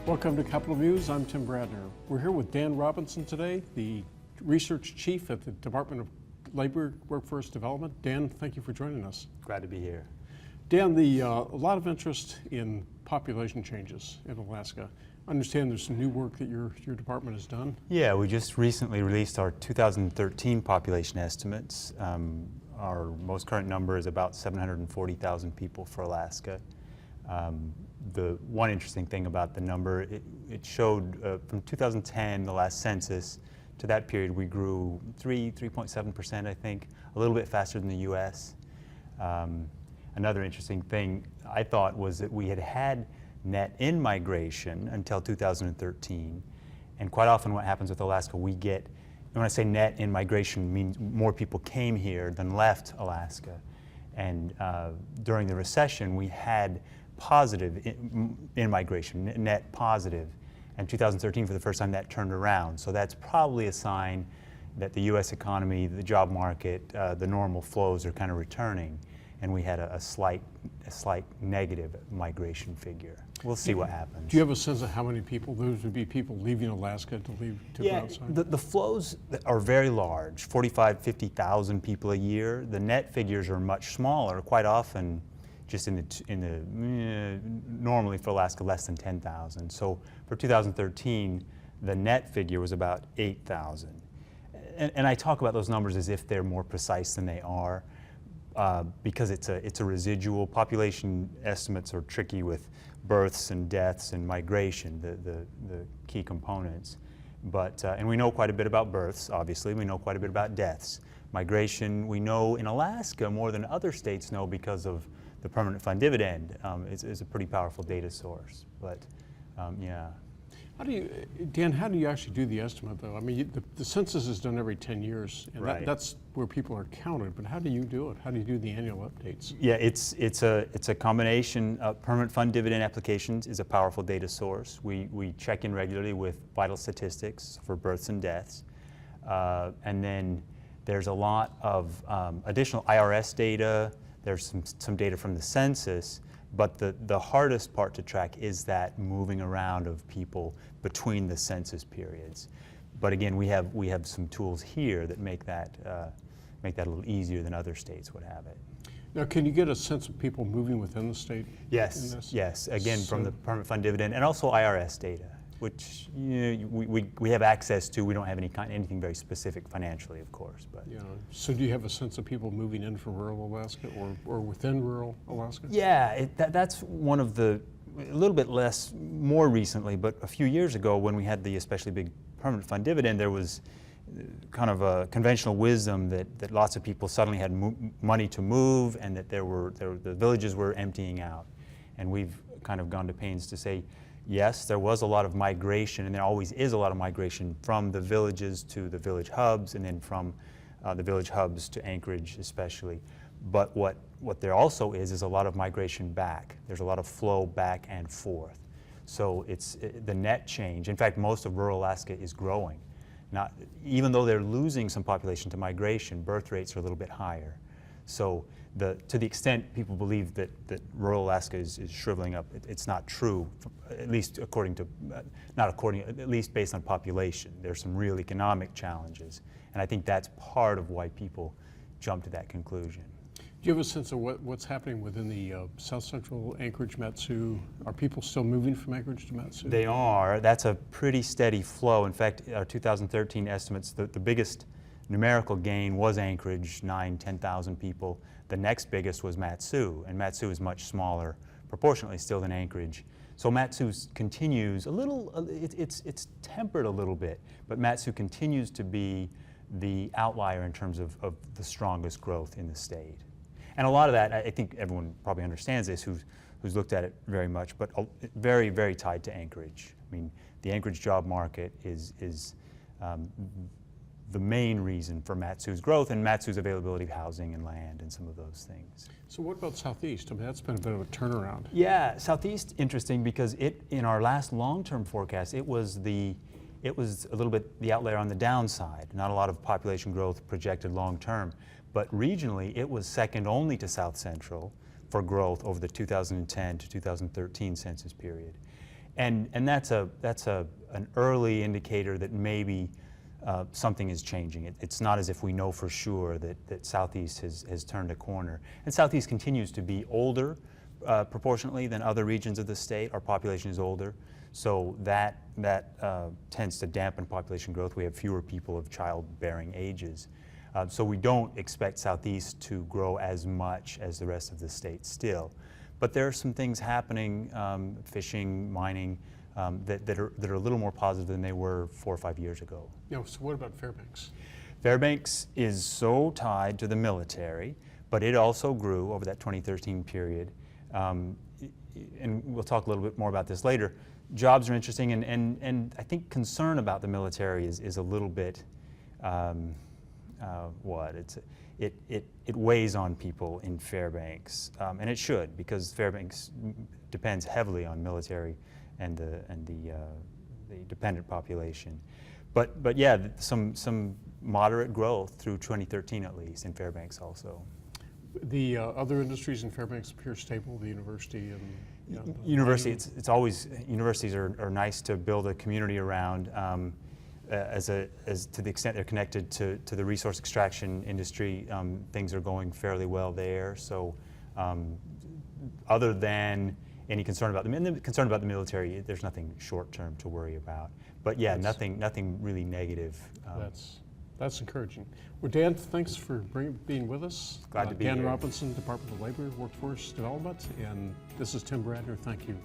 Welcome to Capitol Views. I'm Tim Bradner. We're here with Dan Robinson today, the Research Chief at the Department of Labor Workforce Development. Dan, thank you for joining us. Glad to be here. Dan, a lot of interest in population changes in Alaska. I understand there's some new work that your department has done. Yeah, we just recently released our 2013 population estimates. Our most current number is about 740,000 people for Alaska. The one interesting thing about the number, it showed from 2010, the last census, to that period we grew 3.7%, I think, a little bit faster than the U.S. Another interesting thing I thought was that we had net in-migration until 2013, and quite often what happens with Alaska, we get, and when I say net in-migration, means more people came here than left Alaska. And during the recession, we had positive in-migration, net positive. And 2013, for the first time, that turned around. So that's probably a sign that the U.S. economy, the job market, the normal flows are kind of returning. And we had a slight negative migration figure. We'll see what happens. Do you have a sense of how many people, those would be people leaving Alaska to go outside? The flows are very large, 45,000, 50,000 people a year. The net figures are much smaller, quite often just normally for Alaska less than 10,000. So for 2013, the net figure was about 8,000. And I talk about those numbers as if they're more precise than they are. Because it's a residual. Population estimates are tricky with births and deaths and migration, the key components. But and we know quite a bit about births, obviously. We know quite a bit about deaths. Migration, we know in Alaska more than other states know because of the permanent fund dividend. Is a pretty powerful data source. But yeah. Dan, how do you actually do the estimate, though? I mean, the census is done every 10 years, and right. That's where people are counted, but how do you do it? How do you do the annual updates? Yeah, it's a combination. Permanent fund dividend applications is a powerful data source. We check in regularly with vital statistics for births and deaths. And then there's a lot of additional IRS data. There's some data from the census. But the hardest part to track is that moving around of people between the census periods. But again, we have some tools here that make that a little easier than other states would have it. Now, can you get a sense of people moving within the state? Yes, yes. Again, from the permanent fund dividend and also IRS data, which we have access to. We don't have anything very specific financially, of course. But yeah. So do you have a sense of people moving in from rural Alaska or within rural Alaska? Yeah, that's one of a little bit less more recently, but a few years ago when we had the especially big permanent fund dividend, there was kind of a conventional wisdom that lots of people suddenly had money to move and that the villages were emptying out. And we've kind of gone to pains to say, yes, there was a lot of migration, and there always is a lot of migration from the villages to the village hubs, and then from the village hubs to Anchorage especially. But what there also is a lot of migration back. There's a lot of flow back and forth. So it's the net change. In fact, most of rural Alaska is growing. Even though they're losing some population to migration, birth rates are a little bit higher. So to the extent people believe that rural Alaska is shriveling up, it's not true, at least at least based on population. There's some real economic challenges, and I think that's part of why people jump to that conclusion. Do you have a sense of what's happening within the South Central Anchorage, Mat-Su? Are people still moving from Anchorage to Mat-Su? They are. That's a pretty steady flow. In fact, our 2013 estimates, the biggest numerical gain was Anchorage, 10,000 people. The next biggest was Mat-Su, and Mat-Su is much smaller proportionately still than Anchorage. So Mat-Su continues a little, it's tempered a little bit, but Mat-Su continues to be the outlier in terms of the strongest growth in the state. And a lot of that, I think everyone probably understands this who's looked at it very much, but very, very tied to Anchorage. I mean, the Anchorage job market is the main reason for Mat-Su's growth and Mat-Su's availability of housing and land and some of those things. So what about Southeast? I mean, that's been a bit of a turnaround. Yeah, Southeast, interesting because in our last long-term forecast, it was a little bit the outlier on the downside. Not a lot of population growth projected long-term, but regionally, it was second only to South Central for growth over the 2010 to 2013 census period. And that's an early indicator that maybe something is changing. It's not as if we know for sure that Southeast has turned a corner. And Southeast continues to be older proportionately than other regions of the state. Our population is older, so that tends to dampen population growth. We have fewer people of childbearing ages. So we don't expect Southeast to grow as much as the rest of the state still. But there are some things happening, fishing, mining, that are a little more positive than they were 4 or 5 years ago. So what about Fairbanks? Fairbanks is so tied to the military, but it also grew over that 2013 period. And we'll talk a little bit more about this later. Jobs are interesting, and I think concern about the military is a little bit, it weighs on people in Fairbanks, and it should, because Fairbanks depends heavily on military and the dependent population. But yeah, some moderate growth through 2013 at least in Fairbanks also. The other industries in Fairbanks appear stable, the university and... University, it's always, universities are nice to build a community around, as to the extent they're connected to the resource extraction industry. Things are going fairly well there. So other than any concern about the military, there's nothing short term to worry about. But yeah, nothing really negative. That's encouraging. Well, Dan, thanks for being with us. Glad to be Dan here. Robinson, Department of Labor, Workforce Development, and this is Tim Bradner. Thank you.